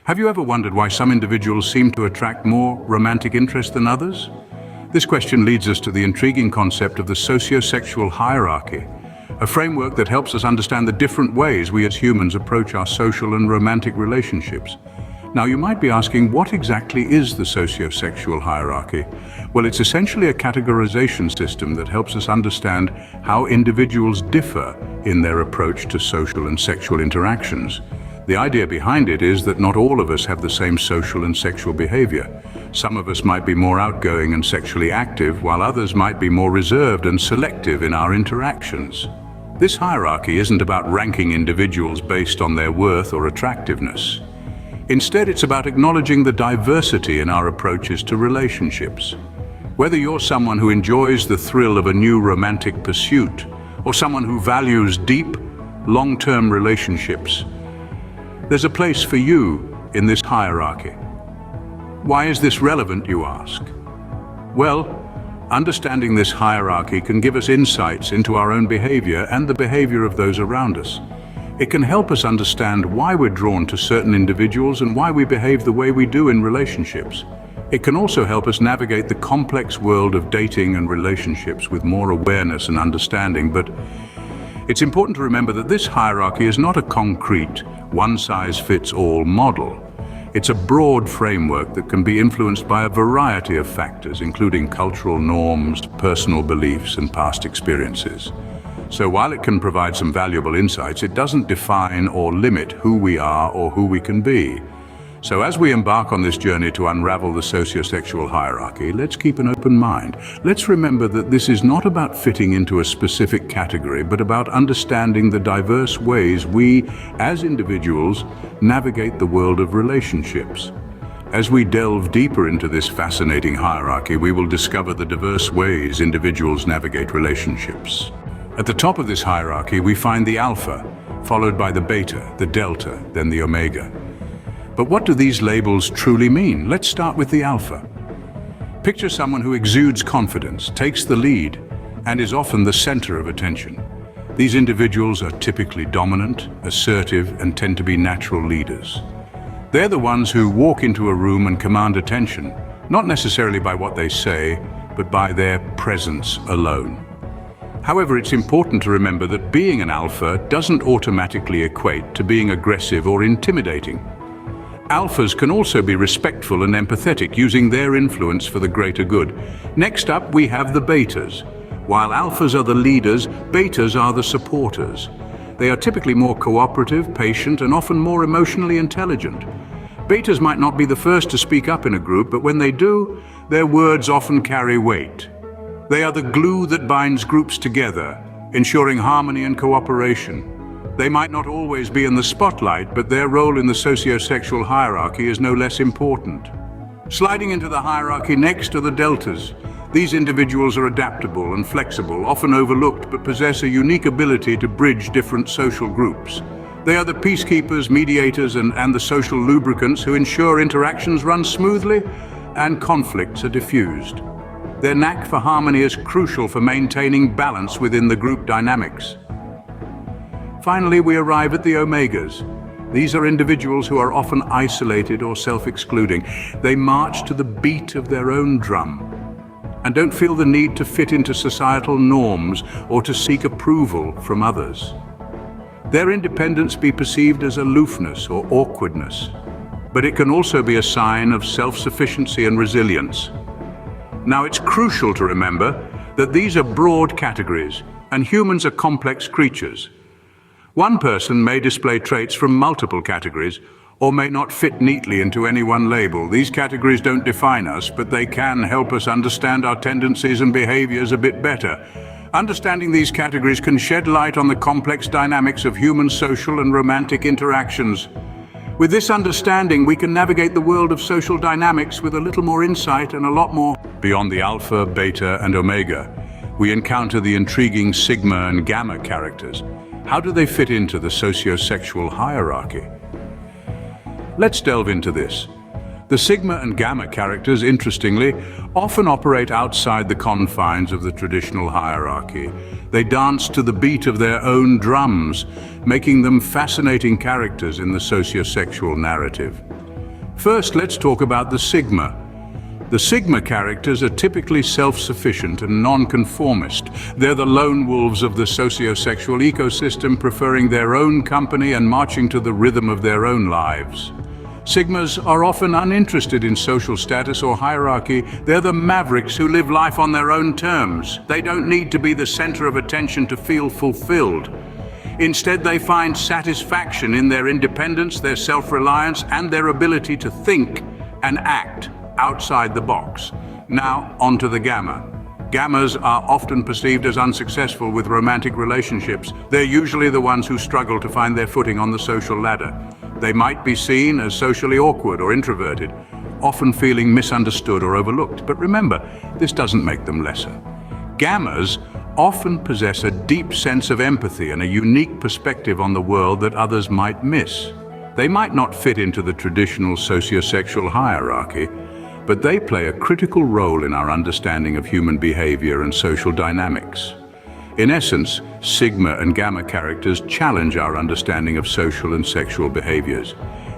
Have you ever wondered why some individuals seem to attract more romantic interest than others? This question leads us to the intriguing concept of the sociosexual hierarchy, a framework that helps us understand the different ways we as humans approach our social and romantic relationships. Now, you might be asking, what exactly is the sociosexual hierarchy? Well, it's essentially a categorization system that helps us understand how individuals differ in their approach to social and sexual interactions. The idea behind it is that not all of us have the same social and sexual behavior. Some of us might be more outgoing and sexually active, while others might be more reserved and selective in our interactions. This hierarchy isn't about ranking individuals based on their worth or attractiveness. Instead, it's about acknowledging the diversity in our approaches to relationships. Whether you're someone who enjoys the thrill of a new romantic pursuit or someone who values deep, long-term relationships, there's a place for you in this hierarchy. Why is this relevant, you ask? Well, understanding this hierarchy can give us insights into our own behavior and the behavior of those around us. It can help us understand why we're drawn to certain individuals and why we behave the way we do in relationships. It can also help us navigate the complex world of dating and relationships with more awareness and understanding, but it's important to remember that this hierarchy is not a concrete, one-size-fits-all model. It's a broad framework that can be influenced by a variety of factors, including cultural norms, personal beliefs, and past experiences. So while it can provide some valuable insights, it doesn't define or limit who we are or who we can be. So as we embark on this journey to unravel the sociosexual hierarchy, let's keep an open mind. Let's remember that this is not about fitting into a specific category, but about understanding the diverse ways we, as individuals, navigate the world of relationships. As we delve deeper into this fascinating hierarchy, we will discover the diverse ways individuals navigate relationships. At the top of this hierarchy, we find the alpha, followed by the beta, the delta, then the omega. But what do these labels truly mean? Let's start with the alpha. Picture someone who exudes confidence, takes the lead, and is often the center of attention. These individuals are typically dominant, assertive, and tend to be natural leaders. They're the ones who walk into a room and command attention, not necessarily by what they say, but by their presence alone. However, it's important to remember that being an alpha doesn't automatically equate to being aggressive or intimidating. Alphas can also be respectful and empathetic, using their influence for the greater good. Next up, we have the betas. While alphas are the leaders, betas are the supporters. They are typically more cooperative, patient, and often more emotionally intelligent. Betas might not be the first to speak up in a group, but when they do, their words often carry weight. They are the glue that binds groups together, ensuring harmony and cooperation. They might not always be in the spotlight, but their role in the sociosexual hierarchy is no less important. Sliding into the hierarchy next are the deltas. These individuals are adaptable and flexible, often overlooked, but possess a unique ability to bridge different social groups. They are the peacekeepers, mediators, and the social lubricants who ensure interactions run smoothly and conflicts are diffused. Their knack for harmony is crucial for maintaining balance within the group dynamics. Finally, we arrive at the omegas. These are individuals who are often isolated or self-excluding. They march to the beat of their own drum and don't feel the need to fit into societal norms or to seek approval from others. Their independence be perceived as aloofness or awkwardness, but it can also be a sign of self-sufficiency and resilience. Now, it's crucial to remember that these are broad categories, and humans are complex creatures. One person may display traits from multiple categories, or may not fit neatly into any one label. These categories don't define us, but they can help us understand our tendencies and behaviors a bit better. Understanding these categories can shed light on the complex dynamics of human social and romantic interactions. With this understanding, we can navigate the world of social dynamics with a little more insight and a lot more. Beyond the alpha, beta, and omega, we encounter the intriguing sigma and gamma characters. How do they fit into the sociosexual hierarchy? Let's delve into this. The sigma and gamma characters, interestingly, often operate outside the confines of the traditional hierarchy. They dance to the beat of their own drums, making them fascinating characters in the sociosexual narrative. First, let's talk about the Sigma. The Sigma characters are typically self-sufficient and non-conformist. They're the lone wolves of the sociosexual ecosystem, preferring their own company and marching to the rhythm of their own lives. Sigmas are often uninterested in social status or hierarchy. They're the mavericks who live life on their own terms. They don't need to be the center of attention to feel fulfilled. Instead, they find satisfaction in their independence, their self-reliance, and their ability to think and act outside the box. Now, on to the Gamma. Gammas are often perceived as unsuccessful with romantic relationships. They're usually the ones who struggle to find their footing on the social ladder. They might be seen as socially awkward or introverted, often feeling misunderstood or overlooked. But remember, this doesn't make them lesser. Gammas often possess a deep sense of empathy and a unique perspective on the world that others might miss. They might not fit into the traditional sociosexual hierarchy, but they play a critical role in our understanding of human behavior and social dynamics. In essence, Sigma and Gamma characters challenge our understanding of social and sexual behaviors.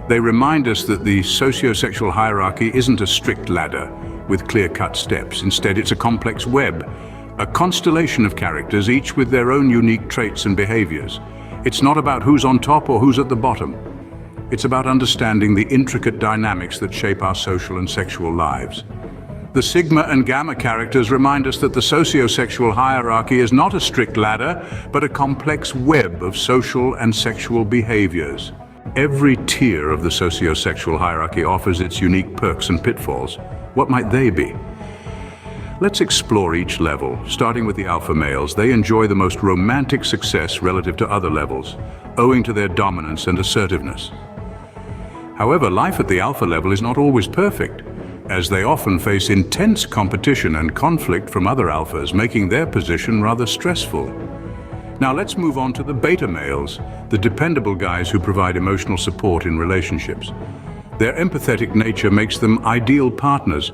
They remind us that the sociosexual hierarchy isn't a strict ladder with clear-cut steps. Instead, it's a complex web, a constellation of characters, each with their own unique traits and behaviors. It's not about who's on top or who's at the bottom. It's about understanding the intricate dynamics that shape our social and sexual lives. The Sigma and Gamma characters remind us that the sociosexual hierarchy is not a strict ladder, but a complex web of social and sexual behaviors. Every tier of the sociosexual hierarchy offers its unique perks and pitfalls. What might they be? Let's explore each level, starting with the alpha males. They enjoy the most romantic success relative to other levels, owing to their dominance and assertiveness. However, life at the alpha level is not always perfect, as they often face intense competition and conflict from other alphas, making their position rather stressful. Now let's move on to the beta males, the dependable guys who provide emotional support in relationships. Their empathetic nature makes them ideal partners,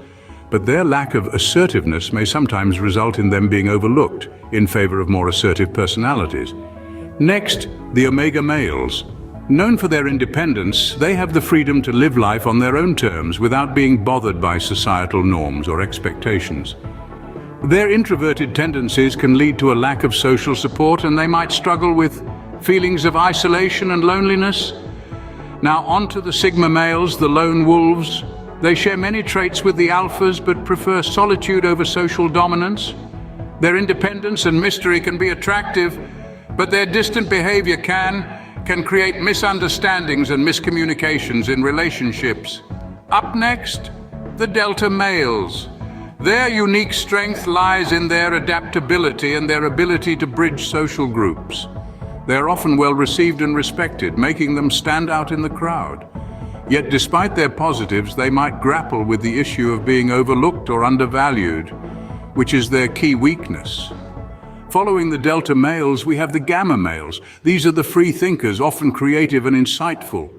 but their lack of assertiveness may sometimes result in them being overlooked in favor of more assertive personalities. Next, the omega males. Known for their independence, they have the freedom to live life on their own terms without being bothered by societal norms or expectations. Their introverted tendencies can lead to a lack of social support, and they might struggle with feelings of isolation and loneliness. Now on to the Sigma males, the lone wolves. They share many traits with the alphas, but prefer solitude over social dominance. Their independence and mystery can be attractive, but their distant behavior can create misunderstandings and miscommunications in relationships. Up next, the Delta males. Their unique strength lies in their adaptability and their ability to bridge social groups. They are often well received and respected, making them stand out in the crowd. Yet despite their positives, they might grapple with the issue of being overlooked or undervalued, which is their key weakness. Following the Delta males, we have the Gamma males. These are the free thinkers, often creative and insightful.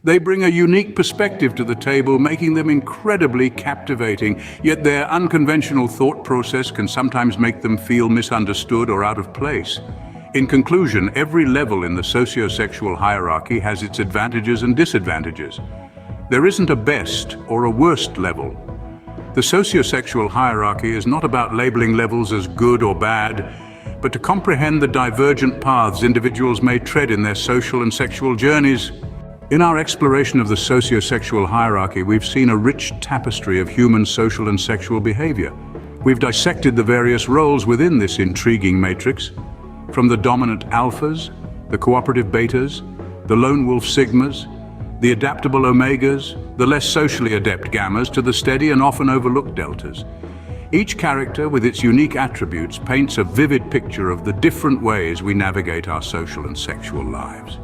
They bring a unique perspective to the table, making them incredibly captivating, yet their unconventional thought process can sometimes make them feel misunderstood or out of place. In conclusion, every level in the sociosexual hierarchy has its advantages and disadvantages. There isn't a best or a worst level. The sociosexual hierarchy is not about labeling levels as good or bad, but to comprehend the divergent paths individuals may tread in their social and sexual journeys. In our exploration of the sociosexual hierarchy, we've seen a rich tapestry of human social and sexual behavior. We've dissected the various roles within this intriguing matrix, from the dominant alphas, the cooperative betas, the lone wolf sigmas, the adaptable omegas, the less socially adept gammas, to the steady and often overlooked deltas. Each character, with its unique attributes, paints a vivid picture of the different ways we navigate our social and sexual lives.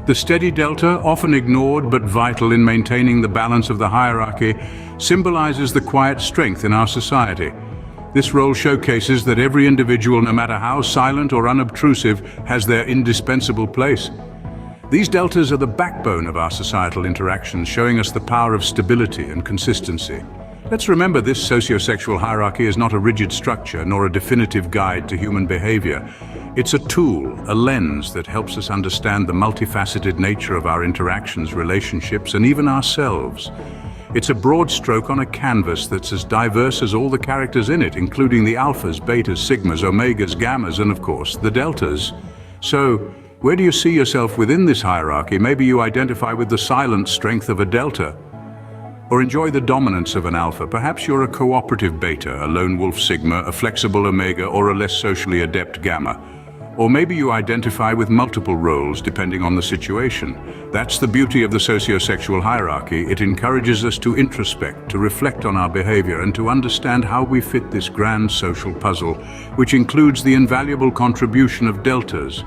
The steady delta, often ignored but vital in maintaining the balance of the hierarchy, symbolizes the quiet strength in our society. This role showcases that every individual, no matter how silent or unobtrusive, has their indispensable place. These deltas are the backbone of our societal interactions, showing us the power of stability and consistency. Let's remember, this sociosexual hierarchy is not a rigid structure nor a definitive guide to human behavior. It's a tool, a lens that helps us understand the multifaceted nature of our interactions, relationships, and even ourselves. It's a broad stroke on a canvas that's as diverse as all the characters in it, including the alphas, betas, sigmas, omegas, gammas, and of course, the deltas. So, where do you see yourself within this hierarchy? Maybe you identify with the silent strength of a delta, or enjoy the dominance of an alpha. Perhaps you're a cooperative beta, a lone wolf sigma, a flexible omega, or a less socially adept gamma. Or maybe you identify with multiple roles depending on the situation. That's the beauty of the sociosexual hierarchy. It encourages us to introspect, to reflect on our behavior, and to understand how we fit this grand social puzzle, which includes the invaluable contribution of deltas.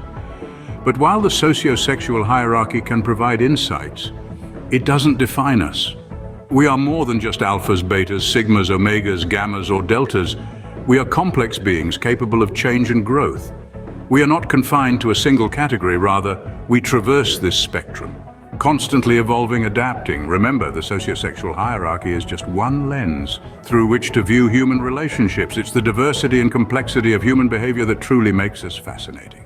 But while the sociosexual hierarchy can provide insights, it doesn't define us. We are more than just alphas, betas, sigmas, omegas, gammas, or deltas. We are complex beings capable of change and growth. We are not confined to a single category, rather, we traverse this spectrum, constantly evolving, adapting. Remember, the sociosexual hierarchy is just one lens through which to view human relationships. It's the diversity and complexity of human behavior that truly makes us fascinating.